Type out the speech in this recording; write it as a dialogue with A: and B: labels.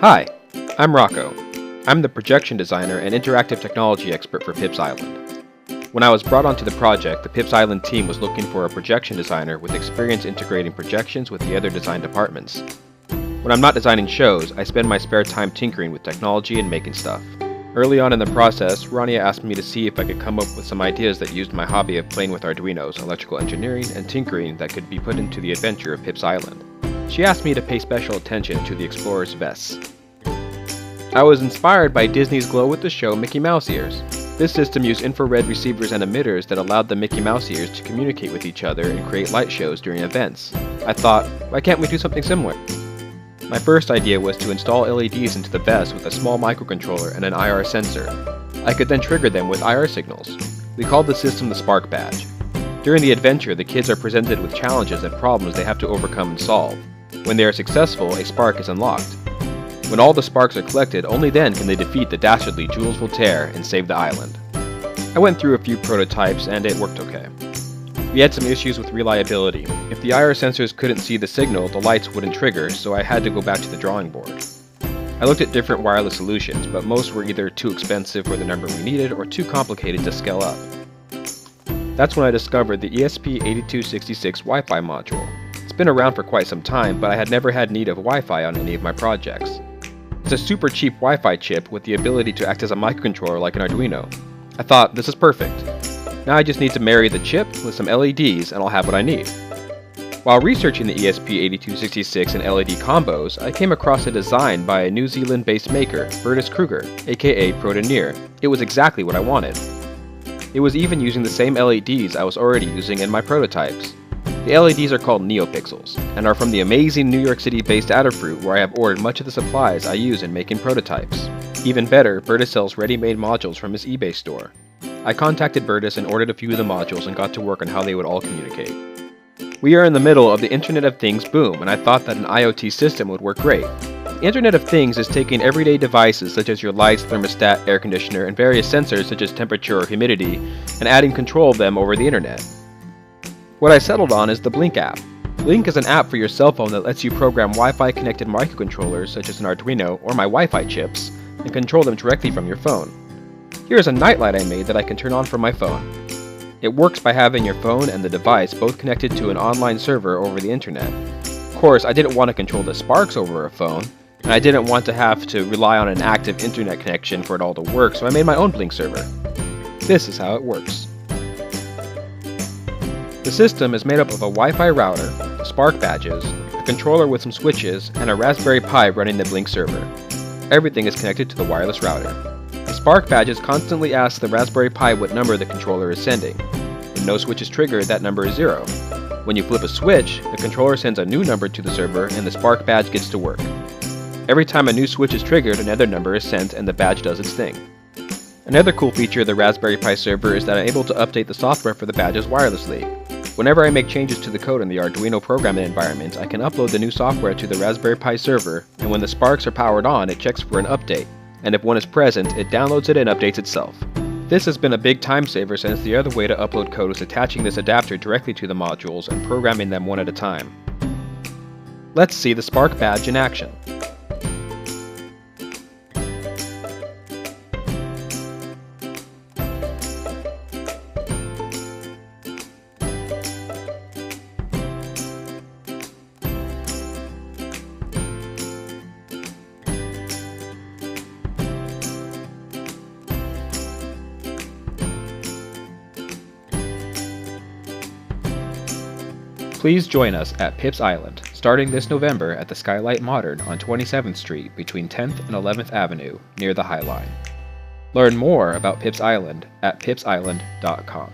A: Hi, I'm Rocco. I'm the projection designer and interactive technology expert for Pips Island. When I was brought onto the project, the Pips Island team was looking for a projection designer with experience integrating projections with the other design departments. When I'm not designing shows, I spend my spare time tinkering with technology and making stuff. Early on in the process, Rania asked me to see if I could come up with some ideas that used my hobby of playing with Arduinos, electrical engineering, and tinkering that could be put into the adventure of Pips Island. She asked me to pay special attention to the explorer's vests. I was inspired by Disney's Glow with the Show Mickey Mouse ears. This system used infrared receivers and emitters that allowed the Mickey Mouse ears to communicate with each other and create light shows during events. I thought, why can't we do something similar? My first idea was to install LEDs into the vest with a small microcontroller and an IR sensor. I could then trigger them with IR signals. We called the system the Spark Badge. During the adventure, the kids are presented with challenges and problems they have to overcome and solve. When they are successful, a spark is unlocked. When all the sparks are collected, only then can they defeat the dastardly Jules Voltaire and save the island. I went through a few prototypes and it worked okay. We had some issues with reliability. If the IR sensors couldn't see the signal, the lights wouldn't trigger, so I had to go back to the drawing board. I looked at different wireless solutions, but most were either too expensive for the number we needed or too complicated to scale up. That's when I discovered the ESP8266 Wi-Fi module. It's been around for quite some time, but I had never had need of Wi-Fi on any of my projects. It's a super cheap Wi-Fi chip with the ability to act as a microcontroller like an Arduino. I thought, this is perfect. Now I just need to marry the chip with some LEDs and I'll have what I need. While researching the ESP8266 and LED combos, I came across a design by a New Zealand-based maker, Bertus Kruger, aka Protoneer. It was exactly what I wanted. It was even using the same LEDs I was already using in my prototypes. The LEDs are called NeoPixels, and are from the amazing New York City-based Adafruit where I have ordered much of the supplies I use in making prototypes. Even better, Bertus sells ready-made modules from his eBay store. I contacted Bertus and ordered a few of the modules and got to work on how they would all communicate. We are in the middle of the Internet of Things boom, and I thought that an IoT system would work great. The Internet of Things is taking everyday devices such as your lights, thermostat, air conditioner, and various sensors such as temperature or humidity, and adding control of them over the internet. What I settled on is the Blink app. Blink is an app for your cell phone that lets you program Wi-Fi connected microcontrollers such as an Arduino or my Wi-Fi chips and control them directly from your phone. Here is a nightlight I made that I can turn on from my phone. It works by having your phone and the device both connected to an online server over the internet. Of course, I didn't want to control the sparks over a phone, and I didn't want to have to rely on an active internet connection for it all to work, so I made my own Blink server. This is how it works. The system is made up of a Wi-Fi router, Spark badges, a controller with some switches, and a Raspberry Pi running the Blink server. Everything is connected to the wireless router. The Spark badges constantly ask the Raspberry Pi what number the controller is sending. When no switch is triggered, that number is 0. When you flip a switch, the controller sends a new number to the server and the Spark badge gets to work. Every time a new switch is triggered, another number is sent and the badge does its thing. Another cool feature of the Raspberry Pi server is that I'm able to update the software for the badges wirelessly. Whenever I make changes to the code in the Arduino programming environment, I can upload the new software to the Raspberry Pi server, and when the sparks are powered on, it checks for an update, and if one is present, it downloads it and updates itself. This has been a big time saver since the other way to upload code was attaching this adapter directly to the modules and programming them one at a time. Let's see the Spark badge in action. Please join us at Pips Island, starting this November at the Skylight Modern on 27th Street between 10th and 11th Avenue, near the High Line. Learn more about Pips Island at pipsisland.com.